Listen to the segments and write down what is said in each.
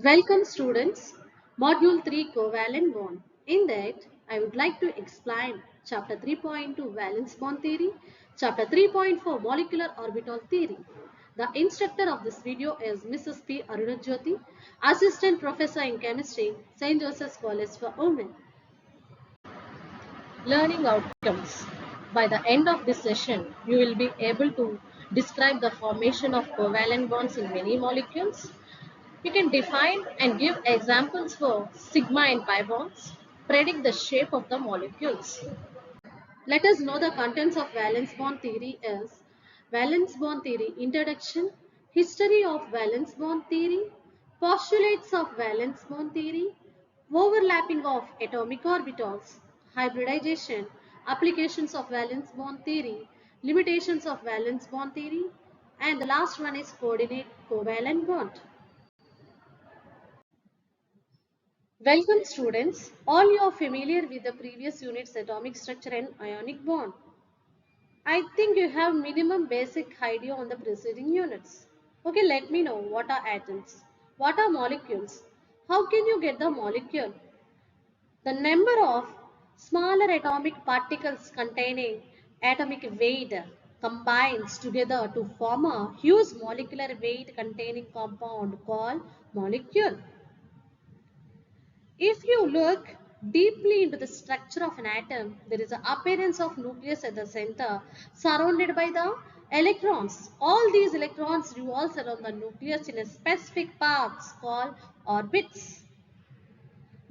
Welcome students, Module 3 Covalent Bond. In that, I would like to explain Chapter 3.2 Valence Bond Theory, Chapter 3.4 Molecular Orbital Theory. The instructor of this video is Mrs. P. Arunajyoti, Assistant Professor in Chemistry, St. Joseph's College for Women. Learning outcomes. By the end of this session, you will be able to describe the formation of covalent bonds in many molecules. You can define and give examples for sigma and pi bonds, predict the shape of the molecules. Let us know the contents of valence bond theory is valence bond theory introduction, history of valence bond theory, postulates of valence bond theory, overlapping of atomic orbitals, hybridization, applications of valence bond theory, limitations of valence bond theory, and the last one is coordinate covalent bond. Welcome students, all you are familiar with the previous unit's atomic structure and ionic bond. I think you have minimum basic idea on the preceding units. Okay, let me know what are atoms, what are molecules, how can you get the molecule, the number of smaller atomic particles containing atomic weight combines together to form a huge molecular weight containing compound called molecule. If you look deeply into the structure of an atom, there is an appearance of nucleus at the center surrounded by the electrons. All these electrons revolve around the nucleus in a specific paths called orbits.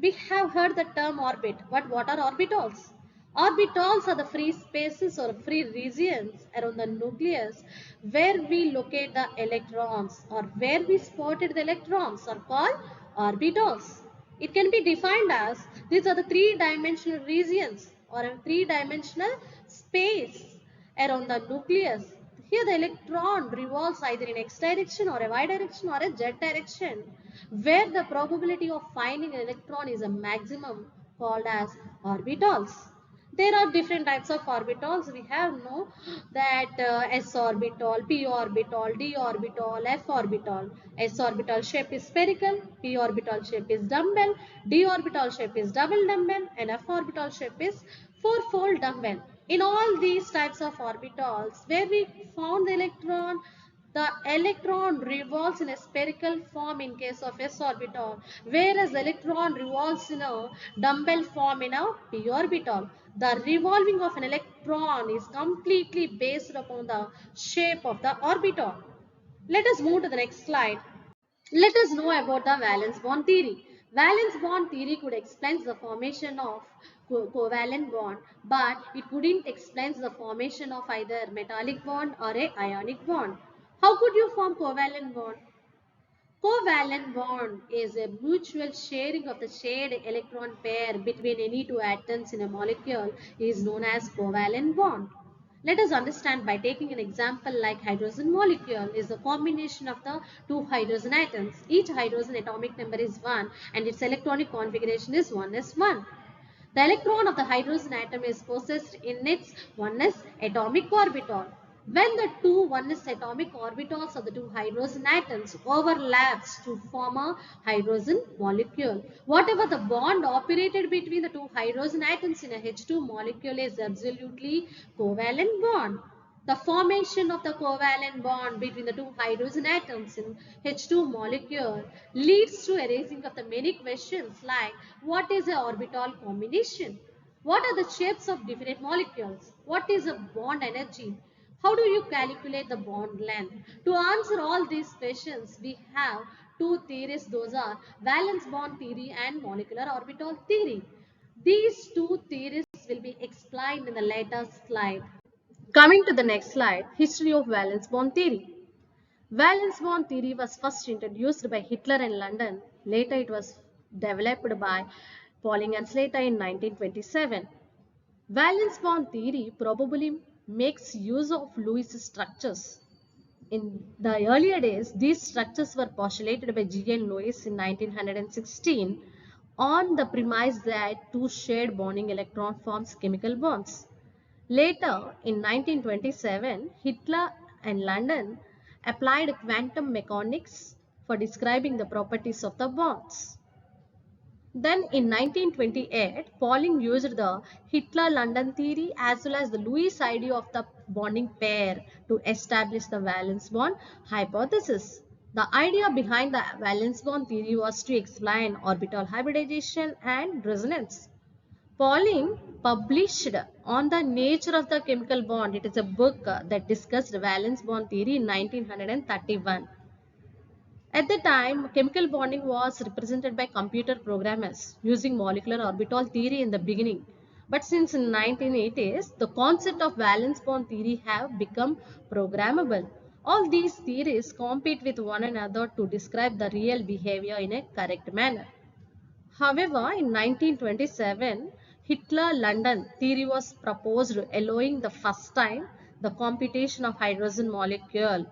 We have heard the term orbit, but what are orbitals? Orbitals are the free spaces or free regions around the nucleus where we locate the electrons or where we spotted the electrons are called orbitals. It can be defined as these are the three-dimensional regions or a three-dimensional space around the nucleus. Here the electron revolves either in x direction or a y direction or a z direction, where the probability of finding an electron is a maximum called as orbitals. There are different types of orbitals. We have know that s orbital, p orbital, d orbital, f orbital. S orbital shape is spherical, p orbital shape is dumbbell, d orbital shape is double dumbbell, and f orbital shape is fourfold dumbbell. In all these types of orbitals, where we found the electron revolves in a spherical form in case of s orbital, whereas electron revolves in a dumbbell form in a p orbital. The revolving of an electron is completely based upon the shape of the orbital. Let us move to the next slide. Let us know about the valence bond theory. Valence bond theory could explain the formation of covalent bond, but it couldn't explain the formation of either metallic bond or a ionic bond. How could you form covalent bond? Covalent bond is a mutual sharing of the shared electron pair between any two atoms in a molecule is known as covalent bond. Let us understand by taking an example like hydrogen molecule is the combination of the two hydrogen atoms. Each hydrogen atomic number is 1 and its electronic configuration is 1s1. The electron of the hydrogen atom is possessed in its 1s atomic orbital. When the two 1s atomic orbitals of the two hydrogen atoms overlaps to form a hydrogen molecule, whatever the bond operated between the two hydrogen atoms in a H2 molecule is absolutely covalent bond. The formation of the covalent bond between the two hydrogen atoms in H2 molecule leads to a raising of the many questions like what is a orbital combination? What are the shapes of different molecules? What is a bond energy? How do you calculate the bond length? To answer all these questions, we have two theories. Those are valence bond theory and molecular orbital theory. These two theories will be explained in the later slide. Coming to the next slide, history of valence bond theory. Valence bond theory was first introduced by Hitler in London. Later it was developed by Pauling and Slater in 1927. Valence bond theory probably makes use of Lewis structures. In the earlier days, these structures were postulated by G.N. Lewis in 1916 on the premise that two shared bonding electron forms chemical bonds. Later, in 1927, Hitler and London applied quantum mechanics for describing the properties of the bonds. Then in 1928, Pauling used the Hitler-London theory as well as the Lewis idea of the bonding pair to establish the valence bond hypothesis. The idea behind the valence bond theory was to explain orbital hybridization and resonance. Pauling published on the nature of the chemical bond. It is a book that discussed valence bond theory in 1931. At the time, chemical bonding was represented by computer programmers using molecular orbital theory in the beginning. But since in 1980s, the concept of valence bond theory have become programmable. All these theories compete with one another to describe the real behavior in a correct manner. However, in 1927, Hitler-London theory was proposed, allowing the first time the computation of hydrogen molecule,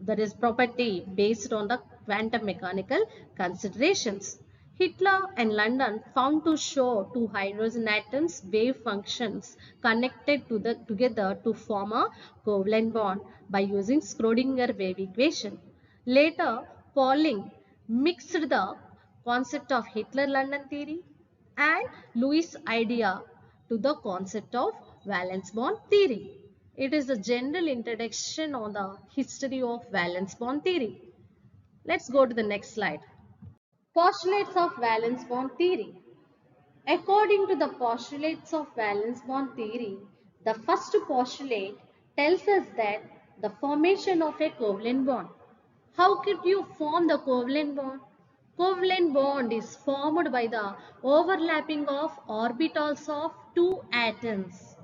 that is property based on the quantum mechanical considerations. Hitler and London found to show two hydrogen atoms wave functions connected together to form a covalent bond by using Schrödinger wave equation. Later, Pauling mixed the concept of Hitler-London theory and Lewis' idea to the concept of valence bond theory. It is a general introduction on the history of valence bond theory. Let's go to the next slide. Postulates of valence bond theory. According to the postulates of valence bond theory, the first postulate tells us that the formation of a covalent bond. How could you form the covalent bond? Covalent bond is formed by the overlapping of orbitals of two atoms.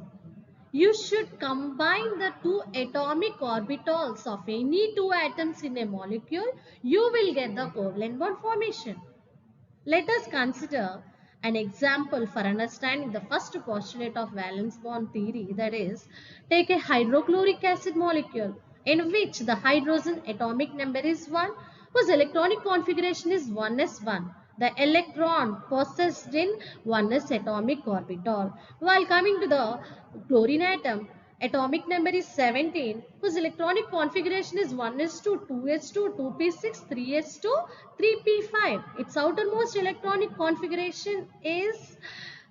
You should combine the two atomic orbitals of any two atoms in a molecule. You will get the covalent bond formation. Let us consider an example for understanding the first postulate of valence bond theory, that is, take a hydrochloric acid molecule in which the hydrogen atomic number is 1, whose electronic configuration is 1s1. The electron possessed in 1s atomic orbital. While coming to the chlorine atom, atomic number is 17, whose electronic configuration is 1s2, 2s2, 2p6, 3s2, 3p5. Its outermost electronic configuration is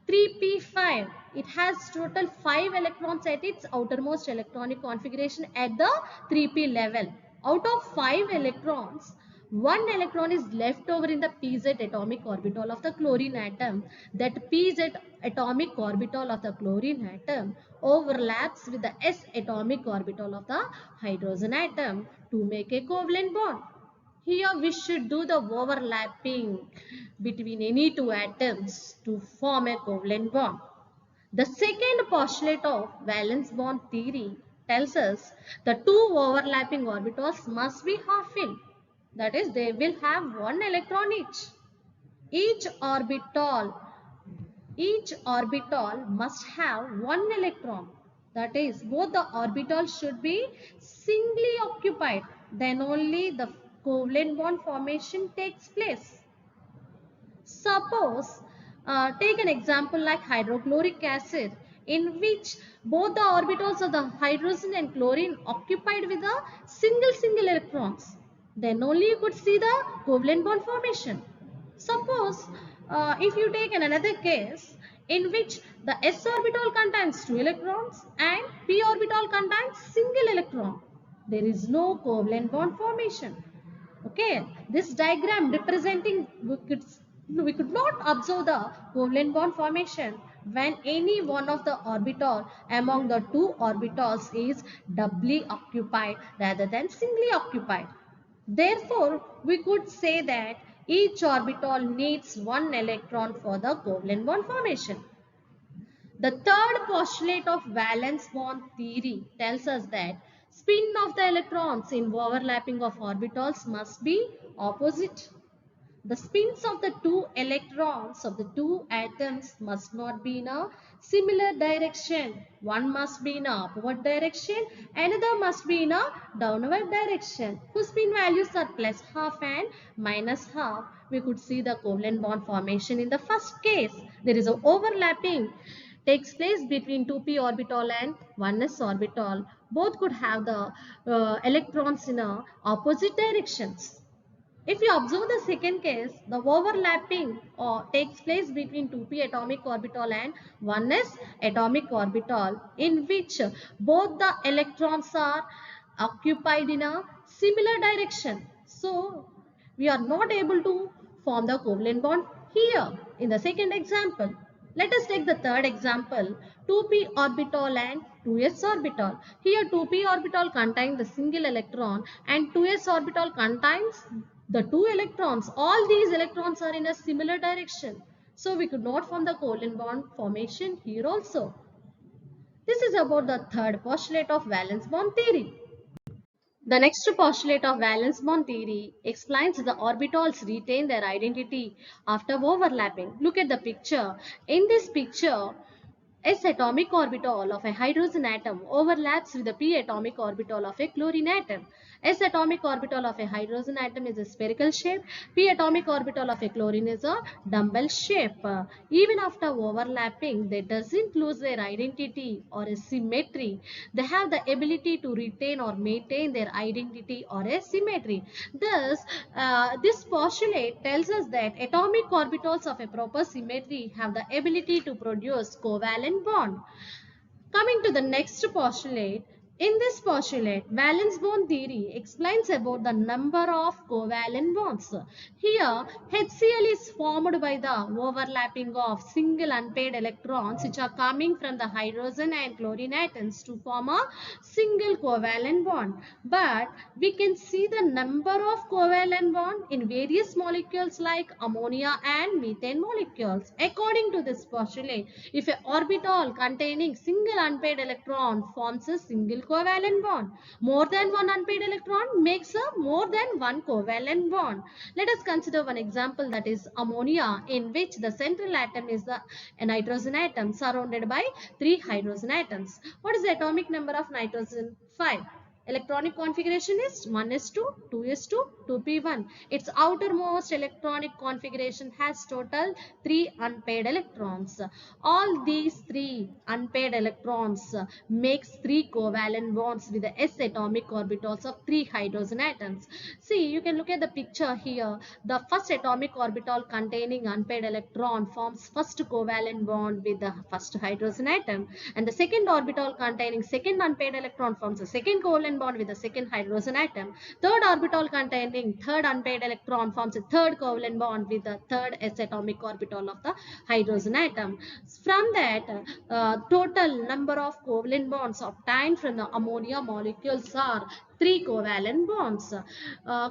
3p5. It has total 5 electrons at its outermost electronic configuration at the 3p level. Out of 5 electrons, 1 electron is left over in the pz atomic orbital of the chlorine atom. That pz atomic orbital of the chlorine atom overlaps with the s atomic orbital of the hydrogen atom to make a covalent bond. Here we should do the overlapping between any two atoms to form a covalent bond. The second postulate of valence bond theory tells us the two overlapping orbitals must be half-filled. That is, they will have one electron each. Each orbital must have one electron. That is, both the orbitals should be singly occupied. Then only the covalent bond formation takes place. Suppose, take an example like hydrochloric acid, in which both the orbitals of the hydrogen and chlorine occupied with a single electrons. Then only you could see the covalent bond formation. Suppose, if you take another case in which the s orbital contains 2 electrons and p orbital contains single electron, there is no covalent bond formation. Okay, this diagram representing we could not observe the covalent bond formation when any one of the orbital among the two orbitals is doubly occupied rather than singly occupied. Therefore, we could say that each orbital needs one electron for the covalent bond formation. The third postulate of valence bond theory tells us that spin of the electrons in overlapping of orbitals must be opposite. The spins of the two electrons of the two atoms must not be in a similar direction. One must be in a upward direction, another must be in a downward direction, whose spin values are plus half and minus half. We could see the covalent bond formation in the first case. There is an overlapping takes place between 2p orbital and 1s orbital. Both could have the electrons in opposite directions. If you observe the second case, the overlapping takes place between 2p atomic orbital and 1s atomic orbital, in which both the electrons are occupied in a similar direction. So, we are not able to form the covalent bond here in the second example. Let us take the third example, 2p orbital and 2s orbital. Here 2p orbital contains the single electron and 2s orbital contains the two electrons. All these electrons are in a similar direction. So we could not form the covalent bond formation here also. This is about the third postulate of valence bond theory. The next postulate of valence bond theory explains the orbitals retain their identity after overlapping. Look at the picture. In this picture, S atomic orbital of a hydrogen atom overlaps with the p atomic orbital of a chlorine atom. S atomic orbital of a hydrogen atom is a spherical shape. P atomic orbital of a chlorine is a dumbbell shape. Even after overlapping, they doesn't lose their identity or a symmetry. They have the ability to retain or maintain their identity or a symmetry. Thus, this postulate tells us that atomic orbitals of a proper symmetry have the ability to produce covalent bond. Coming to the next postulate, in this postulate, valence bond theory explains about the number of covalent bonds. Here, HCl is formed by the overlapping of single unpaired electrons which are coming from the hydrogen and chlorine atoms to form a single covalent bond. But we can see the number of covalent bond in various molecules like ammonia and methane molecules. According to this postulate, if an orbital containing single unpaired electron forms a single covalent bond, more than one unpaired electron makes a more than one covalent bond. Let us consider one example, that is ammonia, in which the central atom is a nitrogen atom surrounded by three hydrogen atoms. What is the atomic number of nitrogen? 5. Electronic configuration is 1s2, 2s2, 2p1. Its outermost electronic configuration has total 3 unpaired electrons. All these 3 unpaired electrons makes 3 covalent bonds with the s atomic orbitals of 3 hydrogen atoms. See, you can look at the picture here. The first atomic orbital containing unpaired electron forms first covalent bond with the first hydrogen atom, and the second orbital containing second unpaired electron forms a second covalent bond with the second hydrogen atom. Third orbital containing third unpaired electron forms a third covalent bond with the third s atomic orbital of the hydrogen atom. From that, total number of covalent bonds obtained from the ammonia molecules are 3 covalent bonds.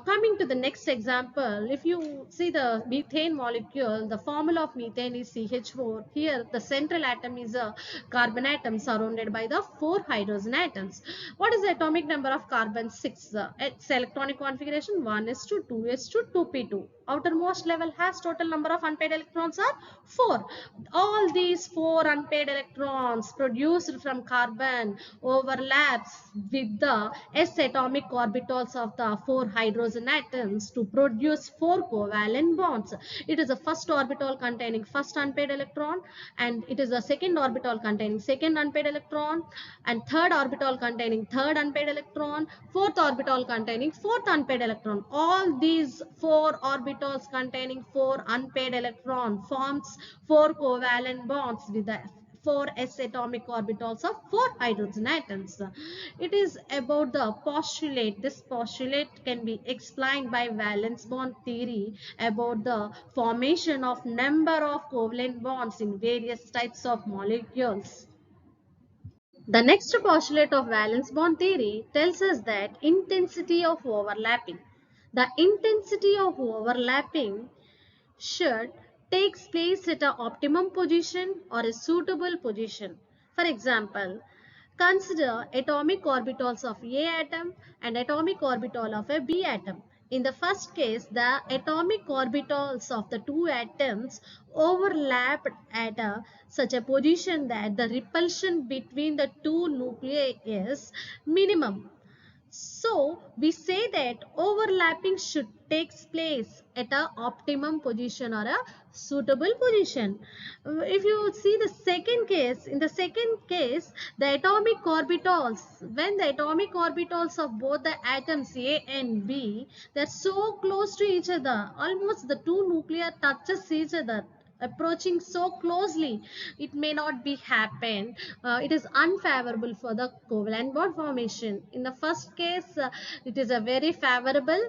Coming to the next example, if you see the methane molecule, the formula of methane is CH4. Here, the central atom is a carbon atom surrounded by the 4 hydrogen atoms. What is the atomic number of carbon? 6. Its electronic configuration 1s2, 2s2, 2p2. Outermost level has total number of unpaired electrons are 4. All these 4 unpaired electrons produced from carbon overlaps with the s atomic orbitals of the 4 hydrogen atoms to produce 4 covalent bonds. It is the first orbital containing first unpaired electron, and it is the second orbital containing second unpaired electron, and third orbital containing third unpaired electron, fourth orbital containing fourth unpaired electron. All these 4 orbitals containing 4 unpaired electron forms 4 covalent bonds with the 4 s atomic orbitals of 4 hydrogen atoms. It is about the postulate. This postulate can be explained by valence bond theory about the formation of number of covalent bonds in various types of molecules. The next postulate of valence bond theory tells us that intensity of overlapping. The intensity of overlapping should takes place at an optimum position or a suitable position. For example, consider atomic orbitals of A atom and atomic orbital of a B atom. In the first case, the atomic orbitals of the two atoms overlapped at such a position that the repulsion between the two nuclei is minimum. So we say that overlapping should take place at a optimum position or a suitable position. If you see the second case, in the second case, the atomic orbitals, when the atomic orbitals of both the atoms A and B, they are so close to each other, almost the two nuclei touches each other, approaching so closely, it may not be happen. It is unfavorable for the covalent bond formation. In the first case, it is a very favorable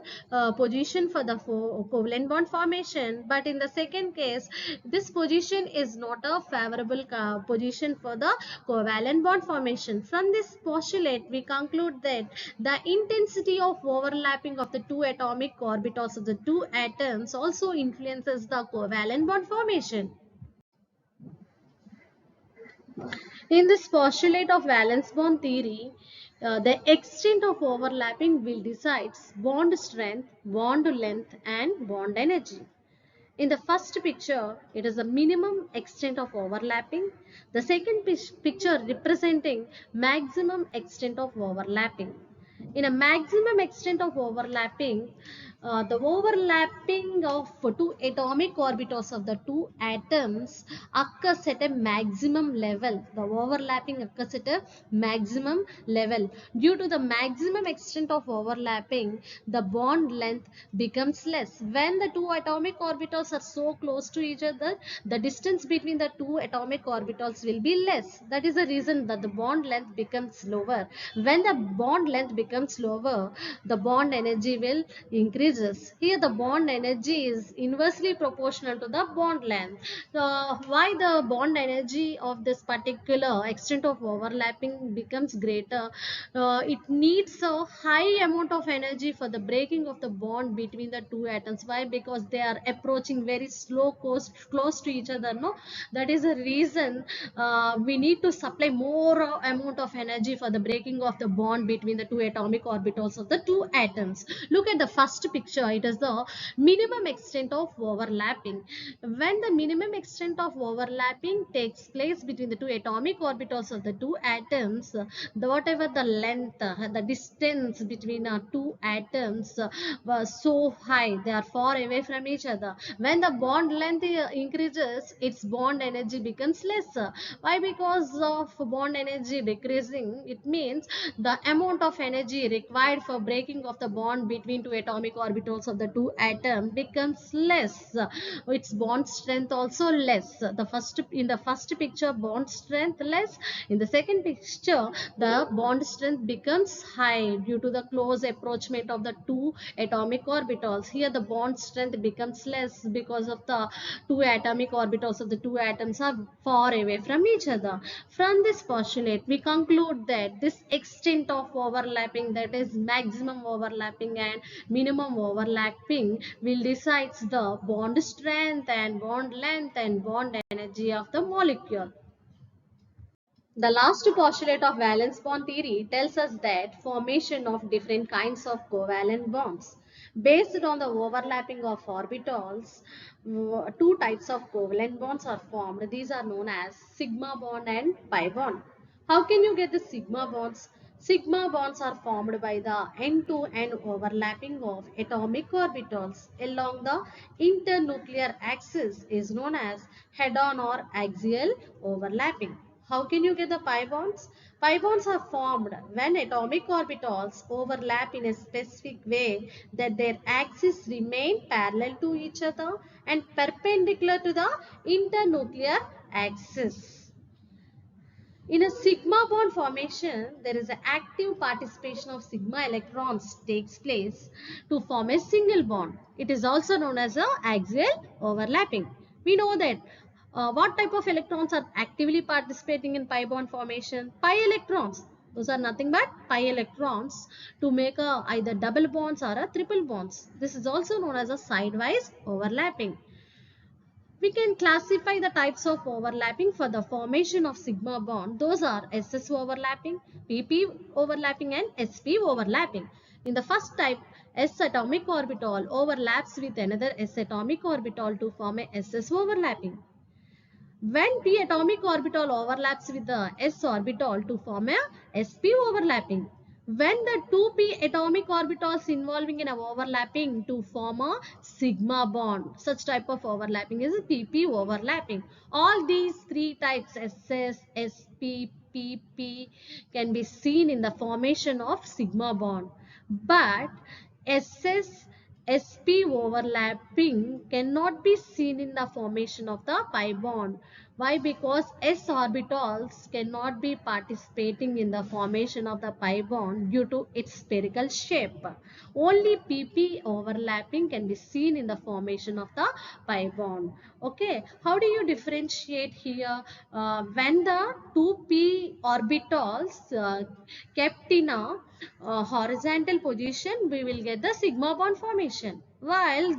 position for the covalent bond formation, but in the second case, this position is not a favorable position for the covalent bond formation. From this postulate, we conclude that the intensity of overlapping of the two atomic orbitals of the two atoms also influences the covalent bond formation. In this postulate of valence bond theory, the extent of overlapping will decide bond strength, bond length, and bond energy. In the first picture, it is the minimum extent of overlapping. The second picture representing maximum extent of overlapping. In a maximum extent of overlapping, the overlapping of two atomic orbitals of the two atoms occurs at a maximum level. The overlapping occurs at a maximum level. Due to the maximum extent of overlapping, the bond length becomes less. When the two atomic orbitals are so close to each other, the distance between the two atomic orbitals will be less. That is the reason that the bond length becomes lower. When the bond length becomes lower, the bond energy will increases. Here the bond energy is inversely proportional to the bond length. Why the bond energy of this particular extent of overlapping becomes greater? It needs a high amount of energy for the breaking of the bond between the two atoms. Why? Because they are approaching very slow, close to each other. No, that is the reason we need to supply more amount of energy for the breaking of the bond between the two atomic orbitals of the two atoms. Look at the first picture. It is the minimum extent of overlapping. When the minimum extent of overlapping takes place between the two atomic orbitals of the two atoms, whatever the length, the distance between two atoms was so high, they are far away from each other. When the bond length increases, its bond energy becomes lesser. Why? Because of bond energy decreasing, it means the amount of energy required for breaking of the bond between two atomic orbitals of the two atoms becomes less. Its bond strength also less. In the first picture, bond strength less. In the second picture, the bond strength becomes high due to the close approachment of the two atomic orbitals. Here the bond strength becomes less because of the two atomic orbitals of the two atoms are far away from each other. From this postulate, we conclude that this extent of overlapping, that is maximum overlapping and minimum overlapping, will decide the bond strength and bond length and bond energy of the molecule. The last postulate of valence bond theory tells us that formation of different kinds of covalent bonds. Based on the overlapping of orbitals, two types of covalent bonds are formed. These are known as sigma bond and pi bond. How can you get the sigma bonds? Sigma bonds are formed by the end-to-end overlapping of atomic orbitals along the internuclear axis, is known as head-on or axial overlapping. How can you get the pi bonds? Pi bonds are formed when atomic orbitals overlap in a specific way that their axes remain parallel to each other and perpendicular to the internuclear axis. In a sigma bond formation, there is an active participation of sigma electrons takes place to form a single bond. It is also known as a axial overlapping. We know that what type of electrons are actively participating in pi bond formation? Pi electrons. Those are nothing but pi electrons to make either double bonds or a triple bonds. This is also known as a sidewise overlapping. We can classify the types of overlapping for the formation of sigma bond. Those are SS overlapping, PP overlapping and SP overlapping. In the first type, S atomic orbital overlaps with another S atomic orbital to form a SS overlapping. When p atomic orbital overlaps with the s orbital to form a sp overlapping. when the two p atomic orbitals involving in a overlapping to form a sigma bond. Such type of overlapping is pp overlapping. All these three types, ss, sp, pp, can be seen in the formation of sigma bond. But ss, sp overlapping cannot be seen in the formation of the pi bond. Why? Because s orbitals cannot be participating in the formation of the pi bond due to its spherical shape. Only pp overlapping can be seen in the formation of the pi bond. Okay, how do you differentiate here? When the 2p orbitals kept in a horizontal position, we will get the sigma bond formation. While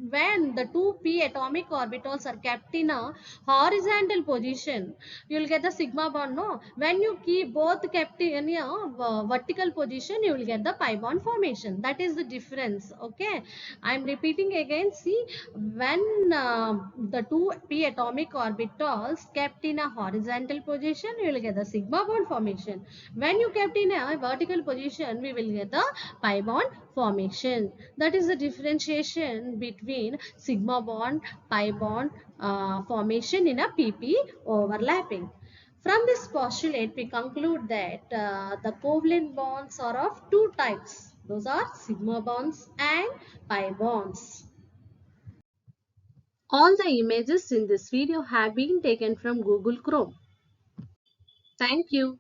when the two p atomic orbitals are kept in a horizontal position, you will get the sigma bond. No, when you keep both kept in a vertical position, you will get the pi bond formation. That is the difference. Okay, I am repeating again. See, when the two p atomic orbitals kept in a horizontal position, you will get the sigma bond formation. When you kept in a vertical position, we will get the pi bond formation. That is the differentiation between sigma bond, pi bond formation in a pp overlapping. From this postulate, we conclude that the covalent bonds are of two types. Those are sigma bonds and pi bonds. All the images in this video have been taken from Google Chrome. Thank you.